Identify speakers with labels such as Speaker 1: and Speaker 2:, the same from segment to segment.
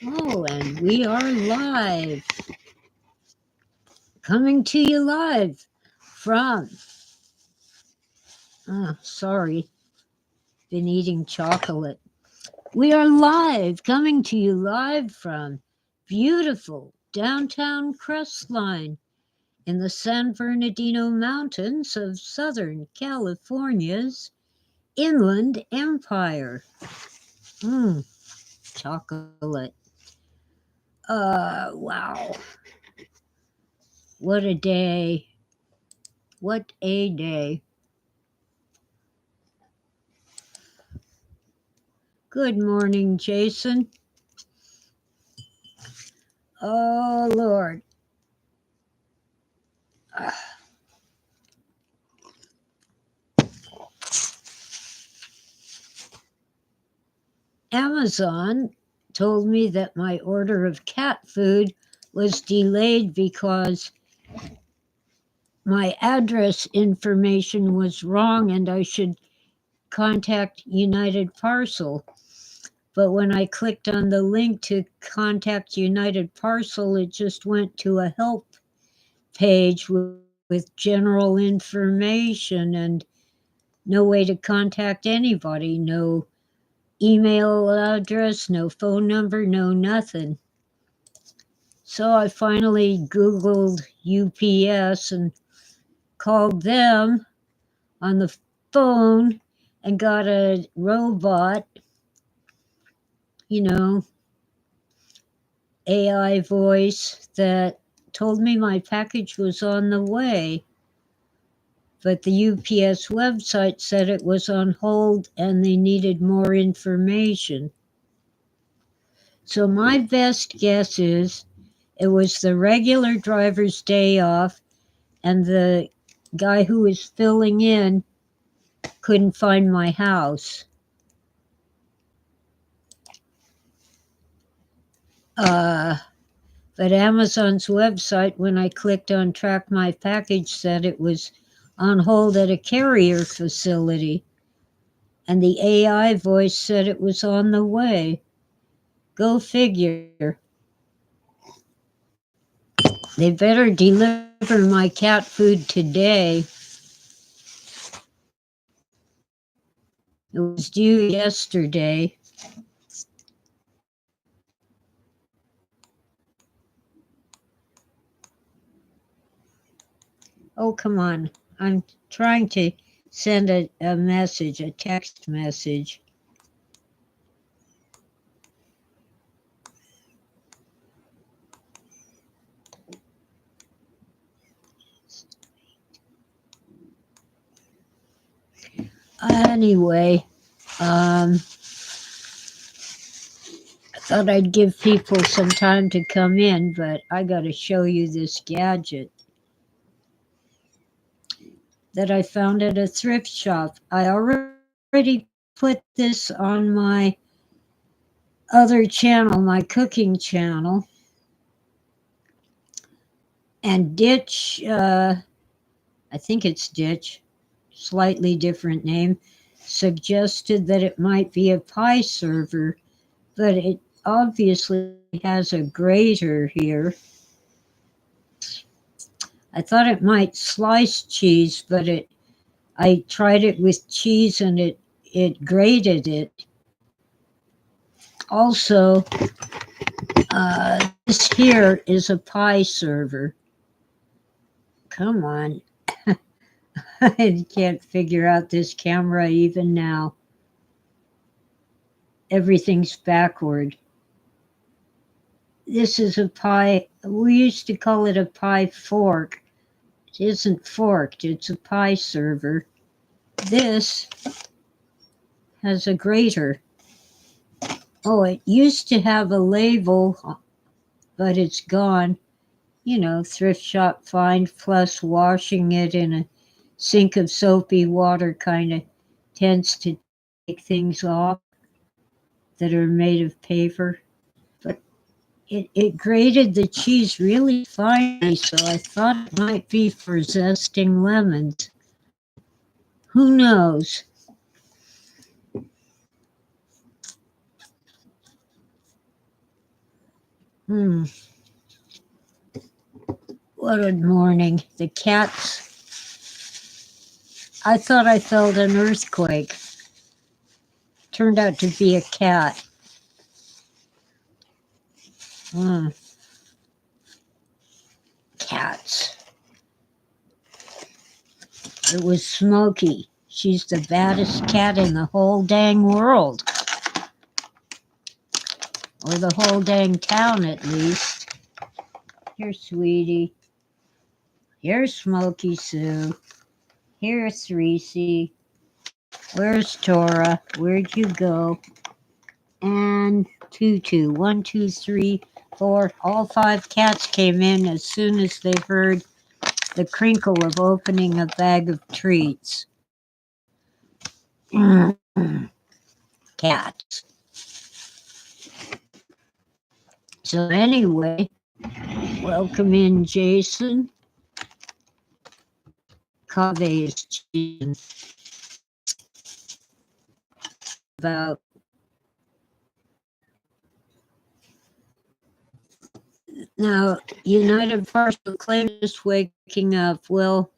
Speaker 1: Oh, and we are live. Coming to you live from, sorry, been eating chocolate. We are live, coming to you live from beautiful downtown Crestline in the San Bernardino Mountains of Southern California's Inland Empire. Chocolate. Wow. What a day. What a day. Good morning, Jason. Oh, Lord. Amazon told me that my order of cat food was delayed because my address information was wrong and I should contact United Parcel. But when I clicked on the link to contact United Parcel, it just went to a help page with general information and no way to contact anybody, no email address, no phone number, no nothing. So I finally Googled UPS and called them on the phone and got a robot, AI voice that told me my package was on the way. But the UPS website said it was on hold and they needed more information. So my best guess is it was the regular driver's day off and the guy who was filling in couldn't find my house. But Amazon's website, when I clicked on track my package, said it was on hold at a carrier facility. And the AI voice said it was on the way. Go figure. They better deliver my cat food today. It was due yesterday. Oh, come on. I'm trying to send a message, a text message. Anyway, I thought I'd give people some time to come in, but I got to show you this gadget that I found at a thrift shop. I already put this on my other channel, my cooking channel. And Ditch, I think it's Ditch, slightly different name, suggested that it might be a pie server, but it obviously has a grater here. I thought it might slice cheese, but I tried it with cheese and it grated it. Also, this here is a pie server. Come on. I can't figure out this camera even now. Everything's backward. This is a pie. We used to call it a pie fork. It isn't forked, it's a pie server. This has a grater. Oh, it used to have a label, but it's gone. Thrift shop find, plus washing it in a sink of soapy water kind of tends to take things off that are made of paper. But it grated the cheese really finely, so I thought it might be for zesting lemons. Who knows? Hmm. What a morning. The cats. I thought I felt an earthquake. Turned out to be a cat. Hmm. Cats. It was Smokey. She's the baddest cat in the whole dang world. Or the whole dang town, at least. Here, sweetie. Here's Smokey Sue. Here's Reese. Where's Tora? Where'd you go? And Tutu. 1, 2, 3, 4. All 5 cats came in as soon as they heard the crinkle of opening a bag of treats. Cats. So anyway, welcome in, Jason. Cave is Jason. About now, United Parcel Claim is waking up. Well,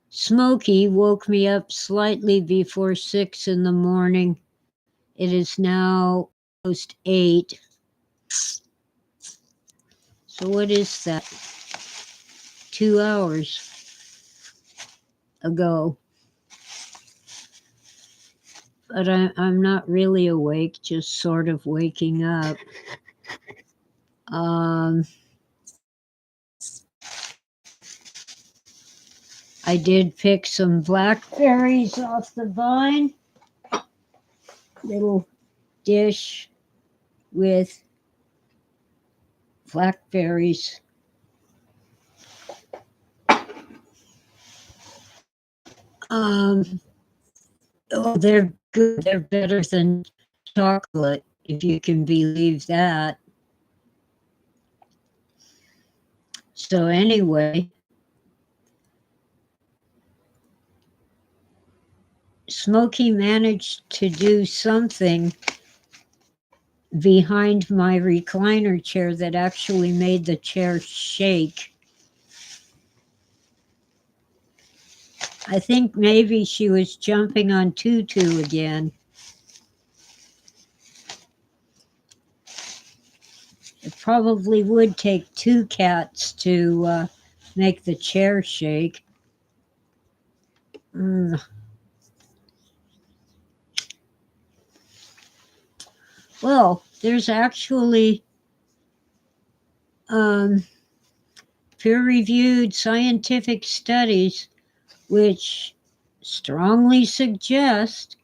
Speaker 1: Smokey woke me up slightly before 6 in the morning. It is now almost 8. So what is that? 2 hours ago. But I'm not really awake, just sort of waking up. I did pick some blackberries off the vine. Little dish with blackberries. Oh, they're good. They're better than chocolate, if you can believe that. So anyway, Smokey managed to do something behind my recliner chair that actually made the chair shake. I think maybe she was jumping on Tutu again. It probably would take 2 cats to make the chair shake. Well, there's actually peer-reviewed scientific studies which strongly suggest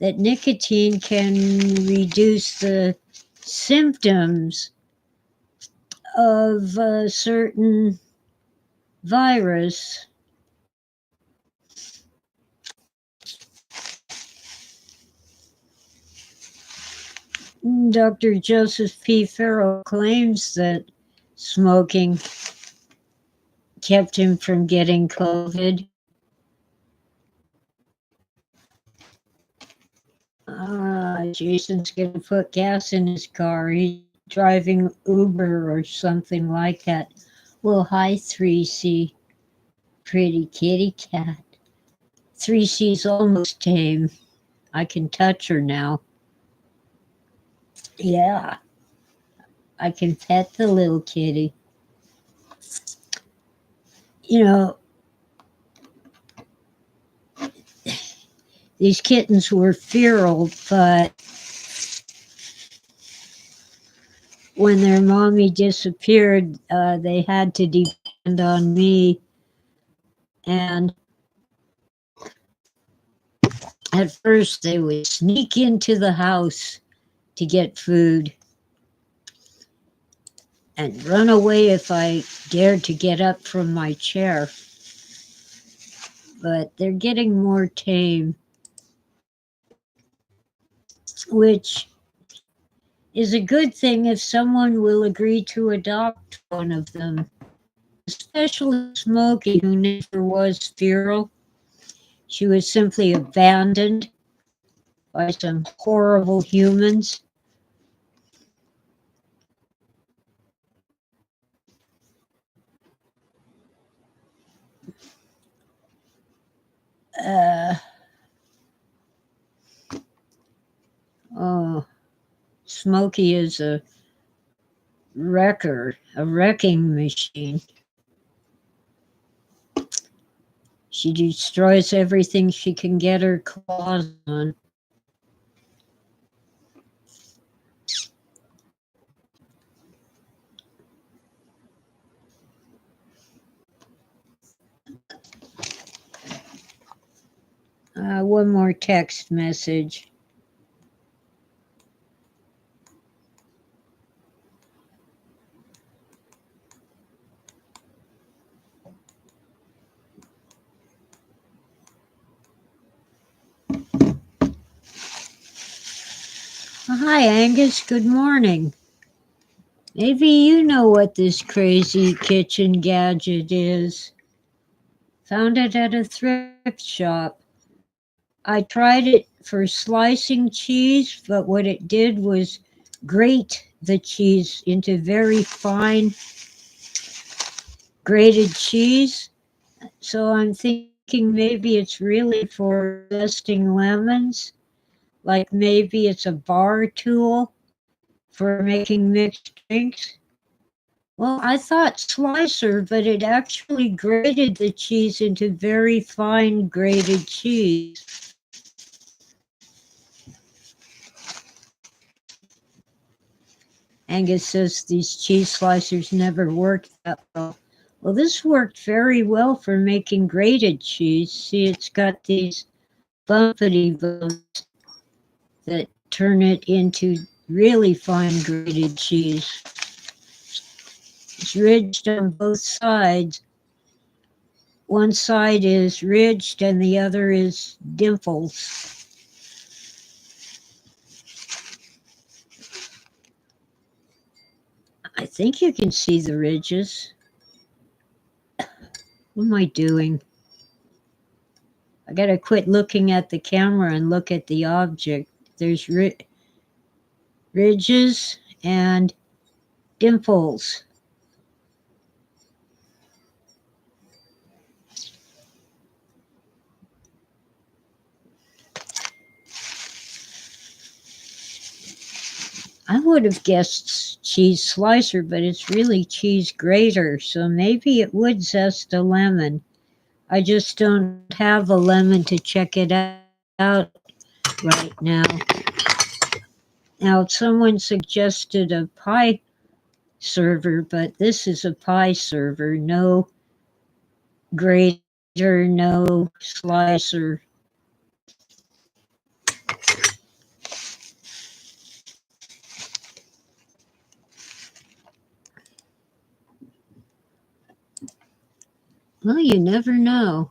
Speaker 1: that nicotine can reduce the symptoms of a certain virus. Dr. Joseph P. Farrell claims that smoking kept him from getting COVID. Jason's going to put gas in his car. He's driving Uber or something like that. Well, hi, 3C. Pretty kitty cat. 3C's almost tame. I can touch her now. Yeah. I can pet the little kitty. You know, these kittens were feral, but when their mommy disappeared, they had to depend on me. And at first, they would sneak into the house to get food and run away if I dared to get up from my chair. But they're getting more tame, which is a good thing if someone will agree to adopt one of them, especially Smokey, who never was feral. She was simply abandoned by some horrible humans. Smokey is a wrecking machine. She destroys everything she can get her claws on. One more text message. Hi, Angus. Good morning. Maybe you know what this crazy kitchen gadget is. Found it at a thrift shop. I tried it for slicing cheese, but what it did was grate the cheese into very fine grated cheese. So I'm thinking maybe it's really for zesting lemons. Like maybe it's a bar tool for making mixed drinks. Well, I thought slicer, but it actually grated the cheese into very fine grated cheese. Angus says these cheese slicers never worked that well. Well, this worked very well for making grated cheese. See, it's got these bumpity bumps that turn it into really fine grated cheese. It's ridged on both sides. One side is ridged and the other is dimples. I think you can see the ridges. What am I doing? I gotta quit looking at the camera and look at the object. There's ridges and dimples. I would have guessed cheese slicer, but it's really cheese grater, so maybe it would zest a lemon. I just don't have a lemon to check it out right now. Now, someone suggested a pie server, but this is a pie server. No grater, no slicer. Well, you never know.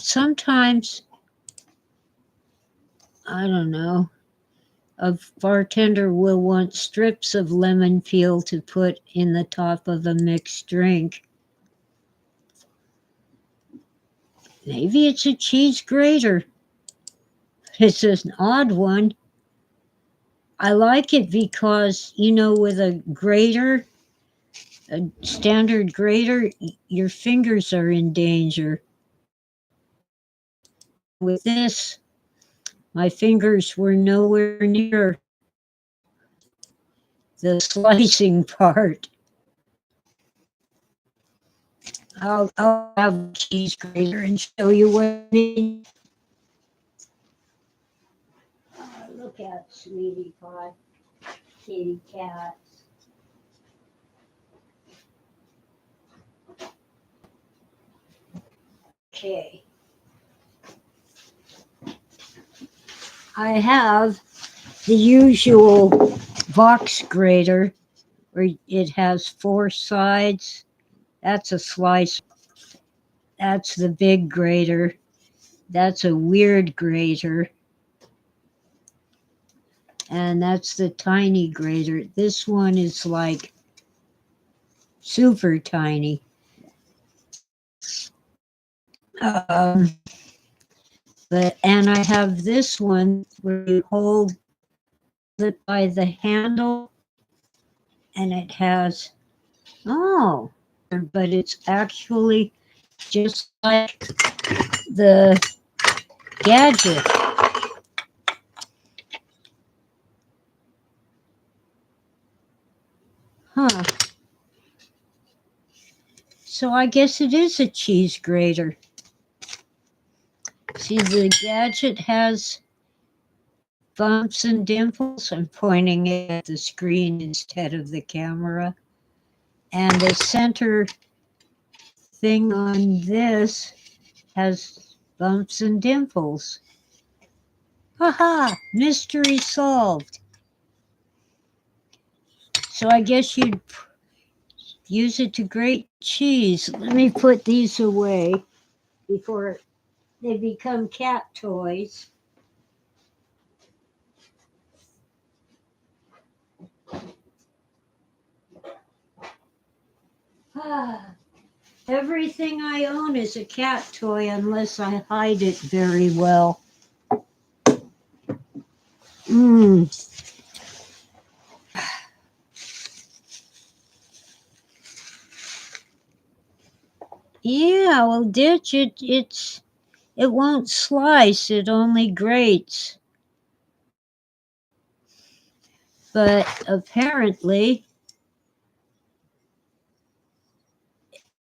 Speaker 1: Sometimes, I don't know, a bartender will want strips of lemon peel to put in the top of a mixed drink. Maybe it's a cheese grater. It's an odd one. I like it because, with a grater, a standard grater, your fingers are in danger. With this, my fingers were nowhere near the slicing part. I'll have a cheese grater and show you what I mean. Look at Sweetie Pie, kitty cat. Okay. I have the usual box grater where it has 4 sides. That's a slicer. That's the big grater. That's a weird grater. And that's the tiny grater. This one is like super tiny. And I have this one where you hold it by the handle and it has, but it's actually just like the gadget. Huh. So I guess it is a cheese grater. See, the gadget has bumps and dimples. I'm pointing at the screen instead of the camera. And the center thing on this has bumps and dimples. Haha, mystery solved. So I guess you'd use it to grate cheese. Let me put these away before they become cat toys. Everything I own is a cat toy unless I hide it very well. Yeah, well, ditch it. It won't slice. It only grates. But apparently,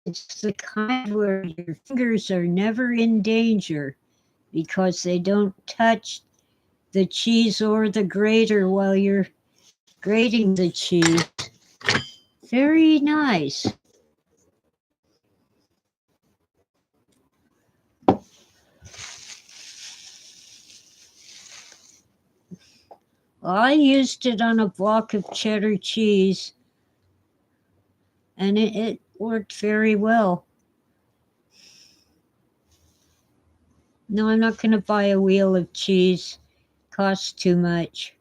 Speaker 1: it's the kind where your fingers are never in danger because they don't touch the cheese or the grater while you're grating the cheese. Very nice. Well, I used it on a block of cheddar cheese, and it worked very well. No, I'm not going to buy a wheel of cheese. Costs too much.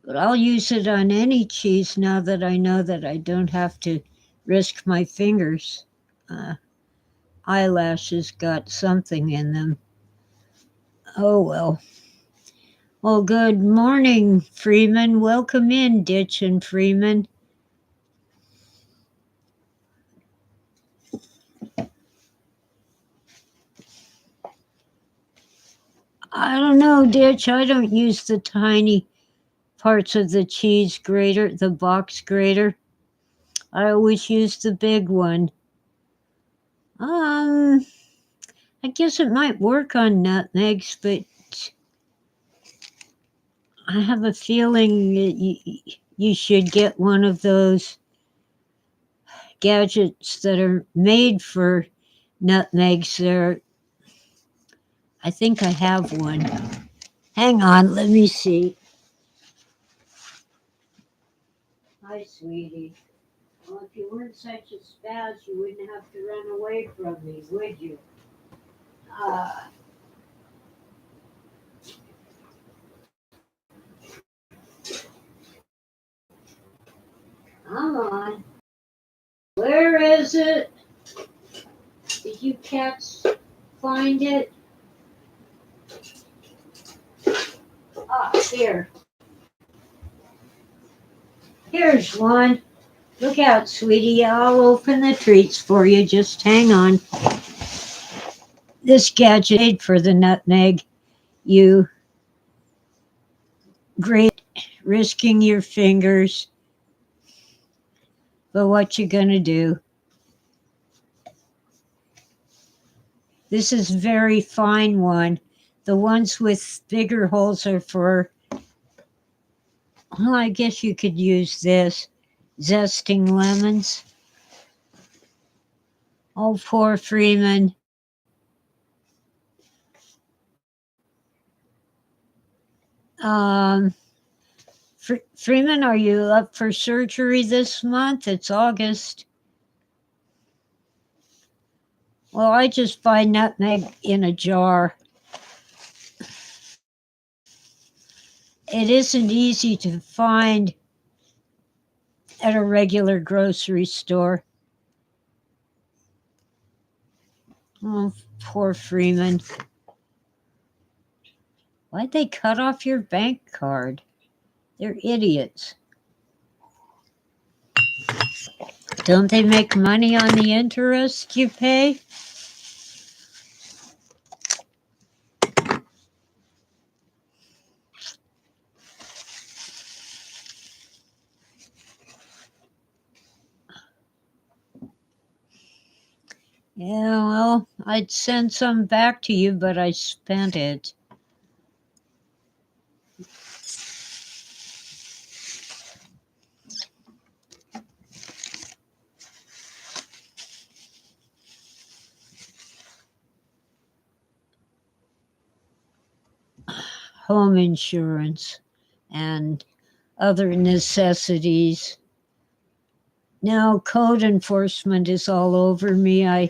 Speaker 1: But I'll use it on any cheese now that I know that I don't have to risk my fingers. Eyelashes got something in them. Oh well. Well, good morning, Freeman. Welcome in, Ditch and Freeman. I don't know, Ditch. I don't use the tiny parts of the cheese grater, the box grater. I always use the big one. I guess it might work on nutmegs, but I have a feeling that you should get one of those gadgets that are made for nutmegs. I think I have one. Hang on, let me see. Hi, sweetie. Well, if you weren't such a spaz, you wouldn't have to run away from me, would you? Come on. Where is it? Did you cats find it? Here. Here's one. Look out, sweetie. I'll open the treats for you. Just hang on. This gadget made for the nutmeg. You grate, risking your fingers. But what you gonna do? This is very fine one. The ones with bigger holes are for, well, I guess you could use this. Zesting lemons. Oh, poor Freeman. Freeman, are you up for surgery this month? It's August. Well, I just buy nutmeg in a jar. It isn't easy to find at a regular grocery store. Oh, poor Freeman. Why'd they cut off your bank card? They're idiots. Don't they make money on the interest you pay? Yeah, well, I'd send some back to you, but I spent it. Home insurance and other necessities. Now, code enforcement is all over me. I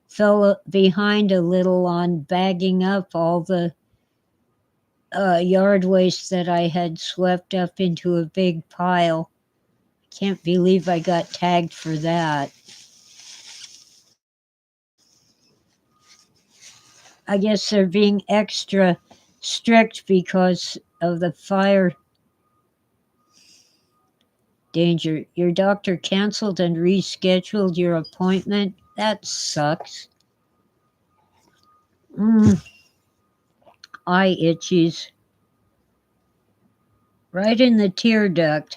Speaker 1: fell behind a little on bagging up all the yard waste that I had swept up into a big pile. Can't believe I got tagged for that. I guess they're being extra strict because of the fire danger. Your doctor canceled and rescheduled your appointment. That sucks. Eye itches. Right in the tear duct.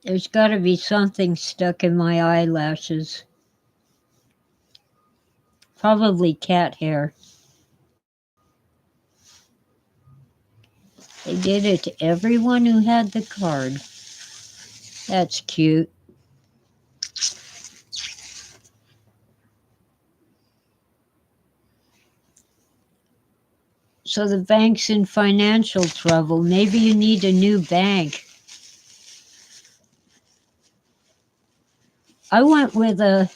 Speaker 1: There's got to be something stuck in my eyelashes. Probably cat hair. They did it to everyone who had the card. That's cute. So the bank's in financial trouble. Maybe you need a new bank. I went with a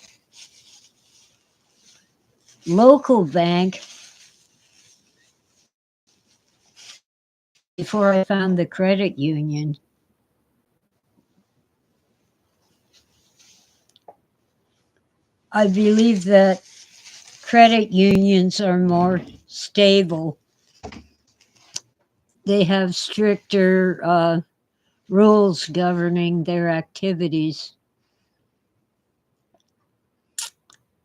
Speaker 1: local bank before I found the credit union. I believe that credit unions are more stable. They have stricter rules governing their activities.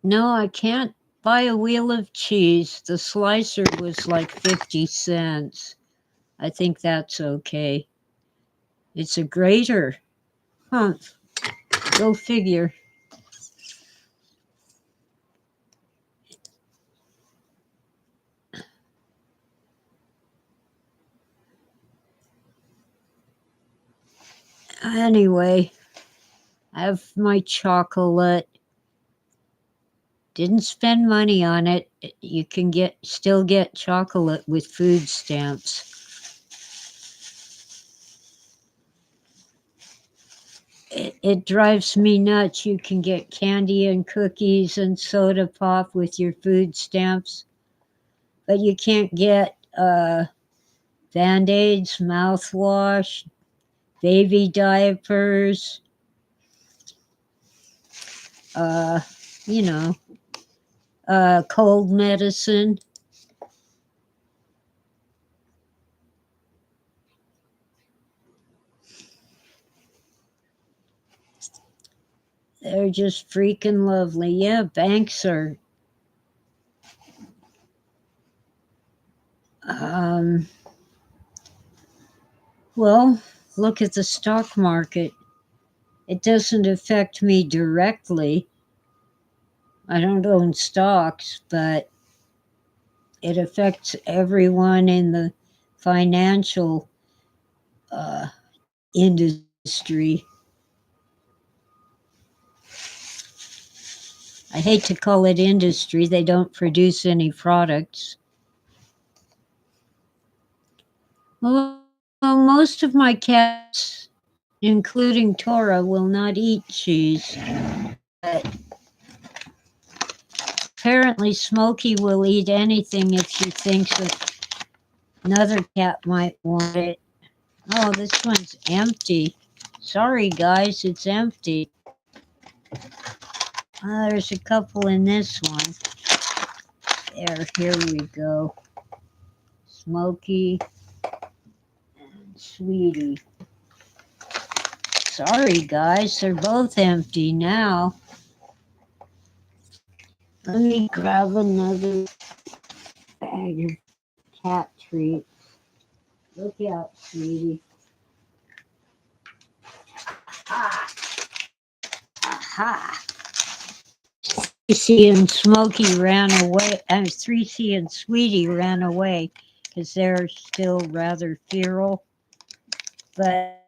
Speaker 1: No, I can't buy a wheel of cheese. The slicer was like 50 cents. I think that's okay. It's a grater. Huh. Go figure. Anyway, I have my chocolate. Didn't spend money on it. You can still get chocolate with food stamps. It drives me nuts. You can get candy and cookies and soda pop with your food stamps, but you can't get Band-Aids, mouthwash, baby diapers, uh, you know, cold medicine. They're just freaking lovely. Yeah, banks are. Well, look at the stock market. It doesn't affect me directly. I don't own stocks, but it affects everyone in the financial industry. I hate to call it industry, they don't produce any products. Well, most of my cats, including Tora, will not eat cheese. But apparently, Smokey will eat anything if she thinks that another cat might want it. Oh, this one's empty. Sorry, guys, it's empty. There's a couple in this one. Here we go. Smokey and Sweetie. Sorry, guys, they're both empty now. Let me grab another bag of cat treats. Look out, Sweetie. Ah! Aha! 3C and Smokey ran away, and 3C and Sweetie ran away because they're still rather feral. But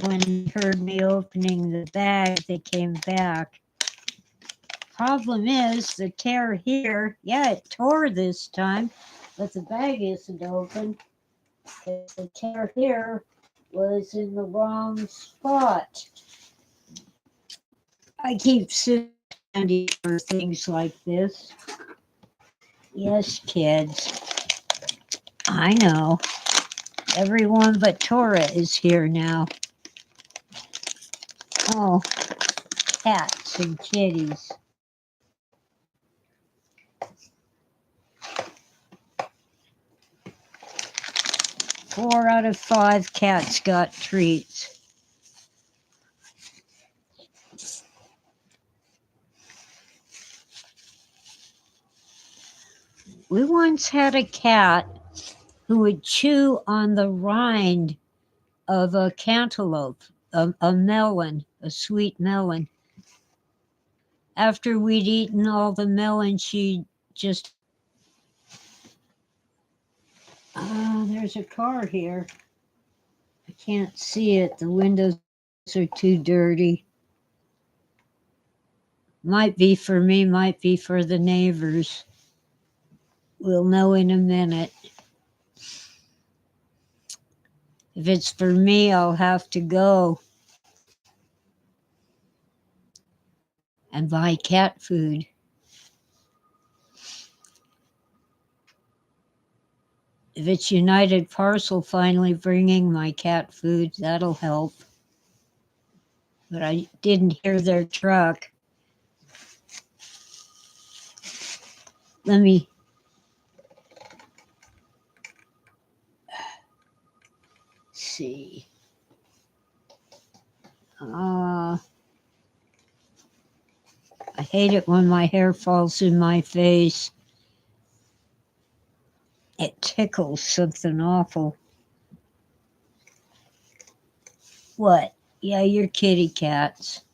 Speaker 1: when they heard me opening the bag, they came back. Problem is, the tear here, yeah, it tore this time, but the bag isn't open. The tear here was in the wrong spot. I keep Sandy for things like this. Yes, kids. I know. Everyone but Tora is here now. Oh, cats and kitties. Four out of 5 cats got treats. We once had a cat who would chew on the rind of a cantaloupe, a melon, a sweet melon. After we'd eaten all the melon, she'd just... there's a car here. I can't see it. The windows are too dirty. Might be for me, might be for the neighbors. We'll know in a minute. If it's for me, I'll have to go and buy cat food. If it's United Parcel finally bringing my cat food, that'll help. But I didn't hear their truck. Let me see. I hate it when my hair falls in my face. It tickles something awful. What? Yeah, you're kitty cats.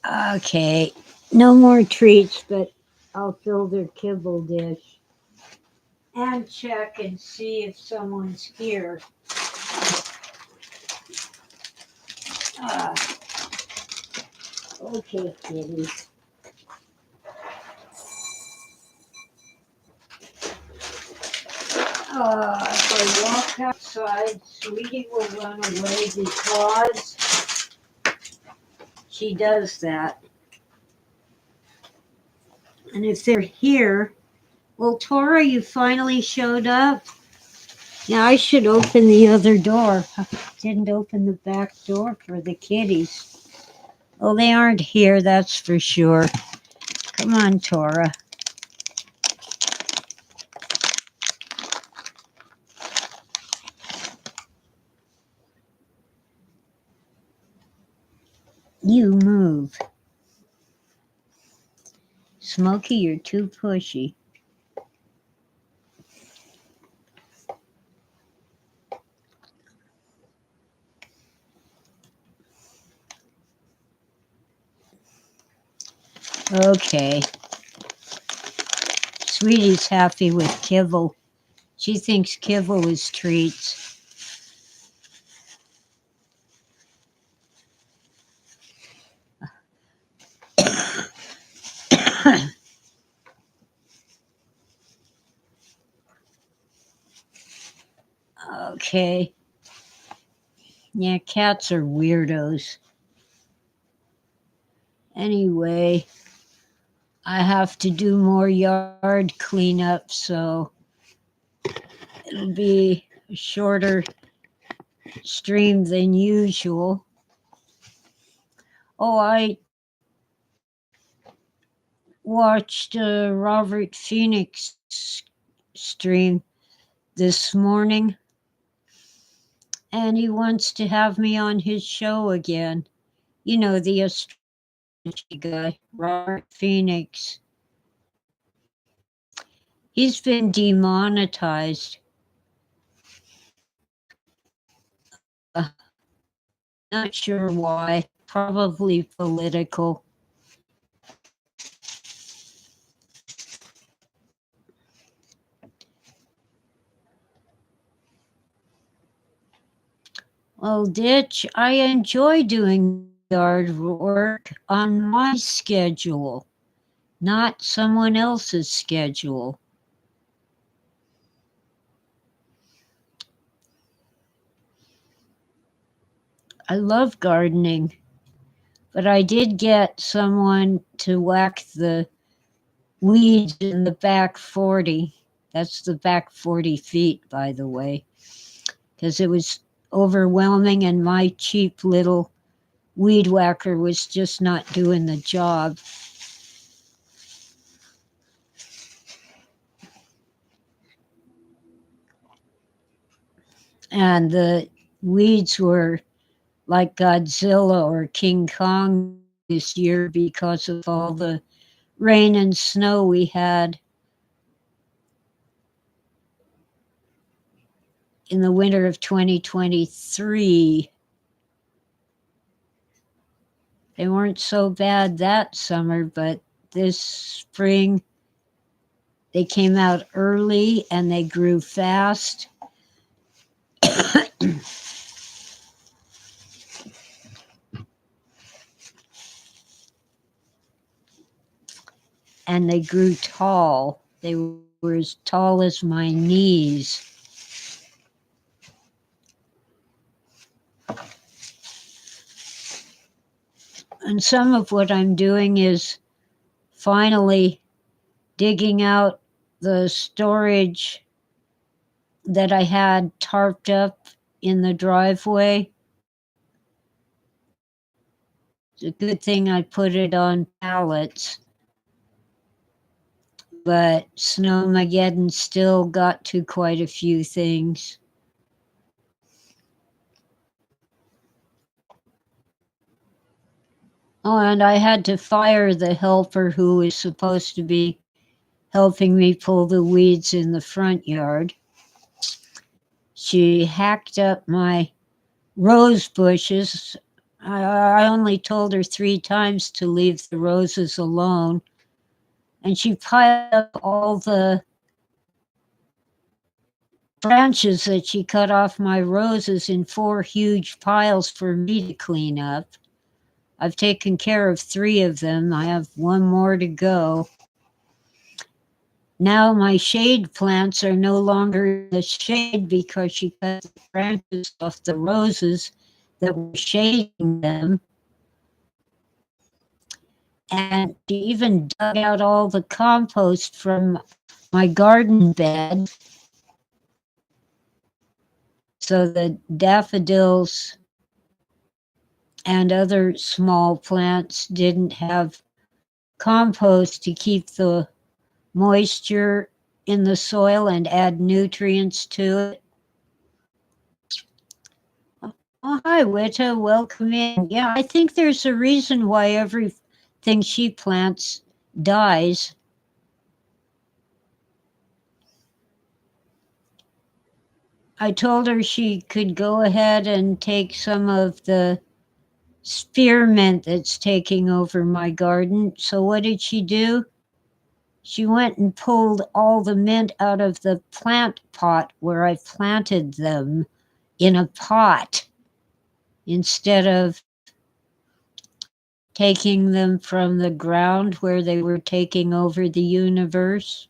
Speaker 1: Okay, no more treats, but I'll fill their kibble dish and check and see if someone's here. Okay, kitty. If I walk outside, Sweetie will run away because she does that. And if they're here, well, Tora, you finally showed up. Now I should open the other door. I didn't open the back door for the kitties. Well, they aren't here, that's for sure. Come on, Tora. You move. Smokey, you're too pushy. Okay. Sweetie's happy with kibble. She thinks kibble is treats. Okay. Yeah, cats are weirdos. Anyway, I have to do more yard cleanup, so it'll be a shorter stream than usual. Oh, I watched Robert Phoenix stream this morning, and he wants to have me on his show again. You know, the astrology guy, Robert Phoenix. He's been demonetized. Not sure why. Probably political. Well, Ditch, I enjoy doing yard work on my schedule, not someone else's schedule. I love gardening, but I did get someone to whack the weeds in the back 40. That's the back 40 feet, by the way, because it was overwhelming and my cheap little weed whacker was just not doing the job. And the weeds were like Godzilla or King Kong this year because of all the rain and snow we had in the winter of 2023. They weren't so bad that summer, but this spring they came out early and they grew fast. And they grew tall. They were as tall as my knees. And some of what I'm doing is finally digging out the storage that I had tarped up in the driveway. It's a good thing I put it on pallets. But Snowmageddon still got to quite a few things. Oh, and I had to fire the helper who was supposed to be helping me pull the weeds in the front yard. She hacked up my rose bushes. I only told her 3 times to leave the roses alone. And she piled up all the branches that she cut off my roses in 4 huge piles for me to clean up. I've taken care of 3 of them. I have 1 more to go. Now my shade plants are no longer in the shade because she cut the branches off the roses that were shading them. And she even dug out all the compost from my garden bed so the daffodils and other small plants didn't have compost to keep the moisture in the soil and add nutrients to it. Oh, hi, Wita. Welcome in. Yeah, I think there's a reason why everything she plants dies. I told her she could go ahead and take some of the spearmint that's taking over my garden. So what did she do? She went and pulled all the mint out of the plant pot where I planted them in a pot instead of taking them from the ground where they were taking over the universe.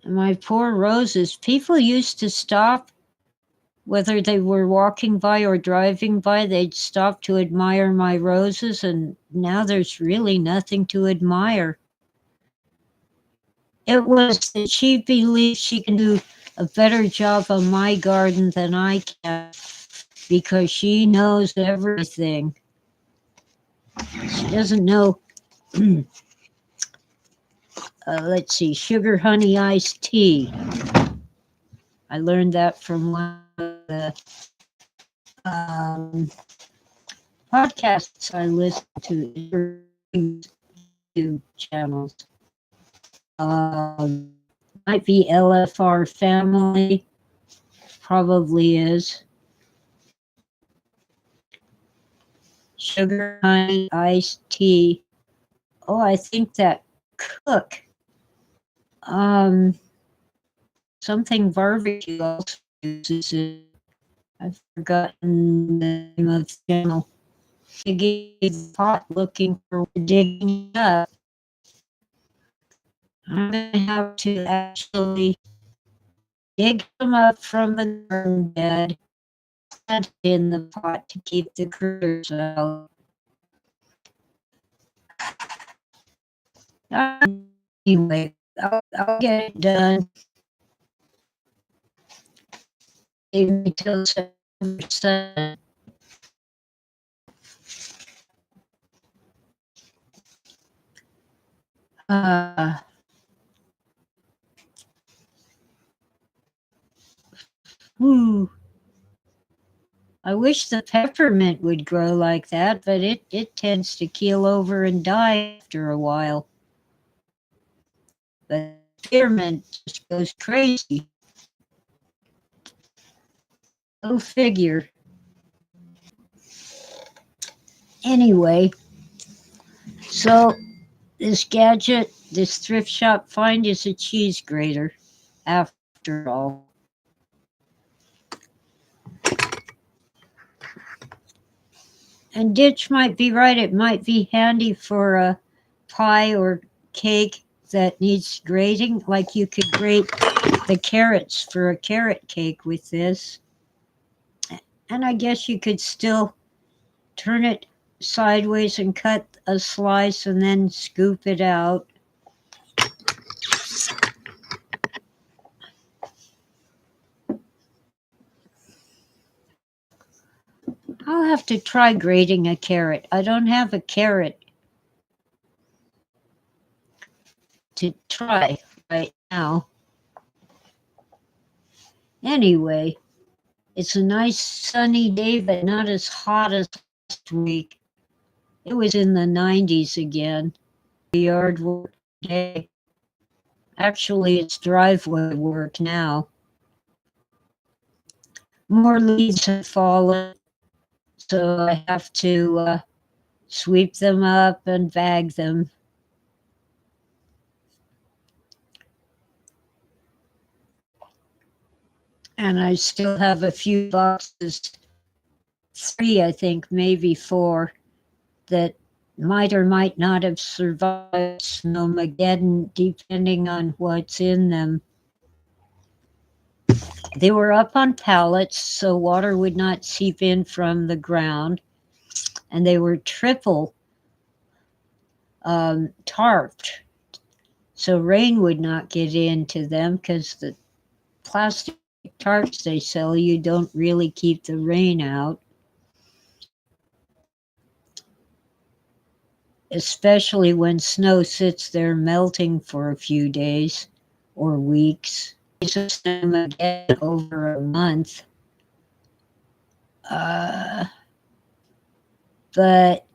Speaker 1: And my poor roses, people used to stop, whether they were walking by or driving by, they'd stop to admire my roses, and now there's really nothing to admire. It was that she believes she can do a better job on my garden than I can because she knows everything. She doesn't know, let's see, sugar honey iced tea. I learned that from one of the podcasts I listen to, YouTube channels. Might be LFR Family, probably is. Sugar, honey, iced tea. Oh, I think that cook. Something barbecue also uses it. I've forgotten the name of the channel. They gave the pot looking for digging it up. I'm going to have to actually dig them up from the garden bed, plant it in the pot to keep the critters out. Anyway, I'll get it done. Maybe till September 7th. Whew. I wish the peppermint would grow like that, but it tends to keel over and die after a while. But spearmint just goes crazy. Go figure. Anyway, so this gadget, this thrift shop find is a cheese grater, after all. And Ditch might be right. It might be handy for a pie or cake that needs grating. Like you could grate the carrots for a carrot cake with this. And I guess you could still turn it sideways and cut a slice and then scoop it out. I'll have to try grating a carrot. I don't have a carrot to try right now. Anyway, it's a nice sunny day, but not as hot as last week. It was in the 90s again. Yard work day. Actually, it's driveway work now. More leaves have fallen, so I have to sweep them up and bag them. And I still have a few boxes, 3, I think, maybe 4, that might or might not have survived Snowmageddon, depending on what's in them. They were up on pallets, so water would not seep in from the ground, and they were triple tarped, so rain would not get into them, because the plastic tarps they sell you don't really keep the rain out. Especially when snow sits there melting for a few days or weeks. Again over a month. But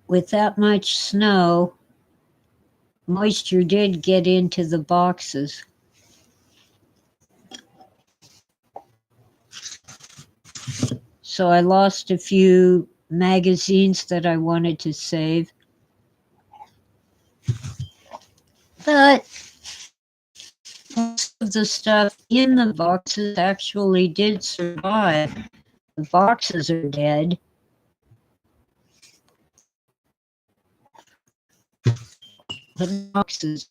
Speaker 1: with that much snow, moisture did get into the boxes. So I lost a few magazines that I wanted to save. But most of the stuff in the boxes actually did survive. The boxes are dead. The boxes.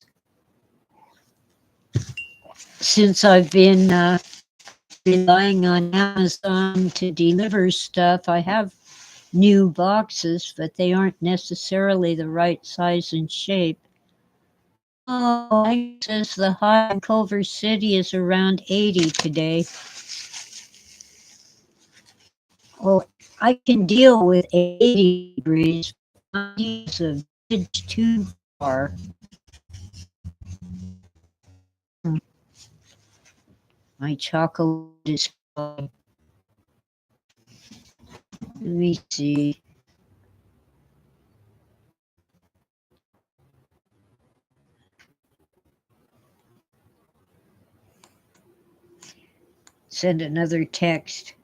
Speaker 1: Since I've been relying on Amazon to deliver stuff, I have new boxes, but they aren't necessarily the right size and shape. Oh, I guess the high in Culver City is around 80 today. Well, I can deal with 80 degrees, not use a bridge too far. My chocolate is going. Let me see. Send another text.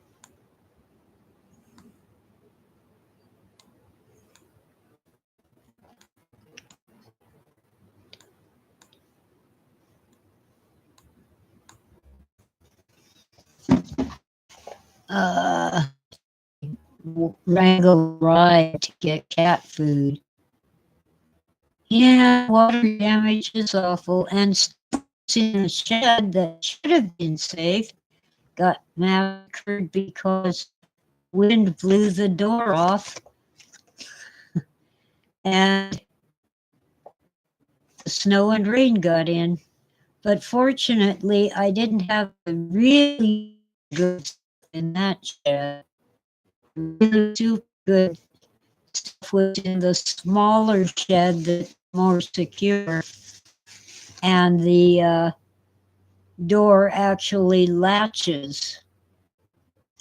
Speaker 1: Wrangle a ride to get cat food. Yeah, water damage is awful, and stuff in the shed that should have been safe got massacred because wind blew the door off, and the snow and rain got in. But fortunately, I didn't have a really good stuff in that shed. Really super good stuff was in the smaller shed that's more secure, and the door actually latches.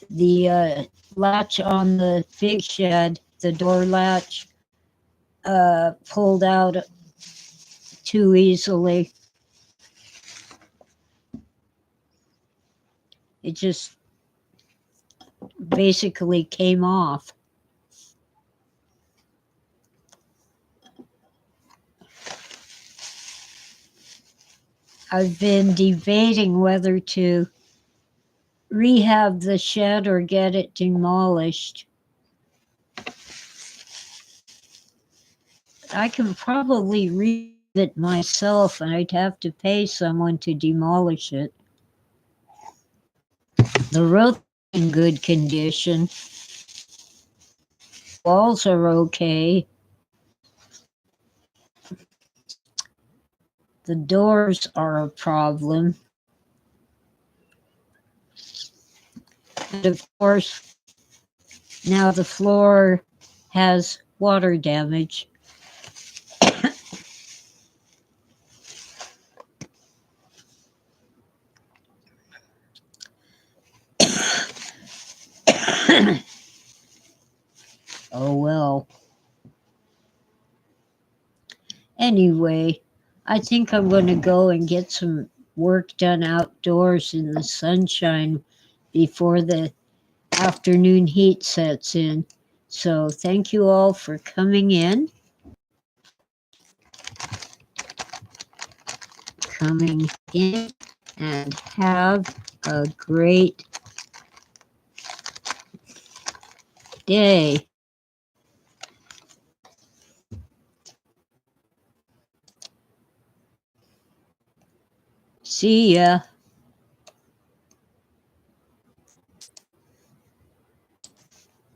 Speaker 1: The latch on the big shed, the door latch, pulled out too easily. It just basically came off. I've been debating whether to rehab the shed or get it demolished. I can probably rehab it myself, and I'd have to pay someone to demolish it. The roof's in good condition. Walls are okay. The doors are a problem. And of course, now the floor has water damage. Oh well. Anyway, I think I'm going to go and get some work done outdoors in the sunshine before the afternoon heat sets in. So thank you all for coming in. And have a great day. See ya.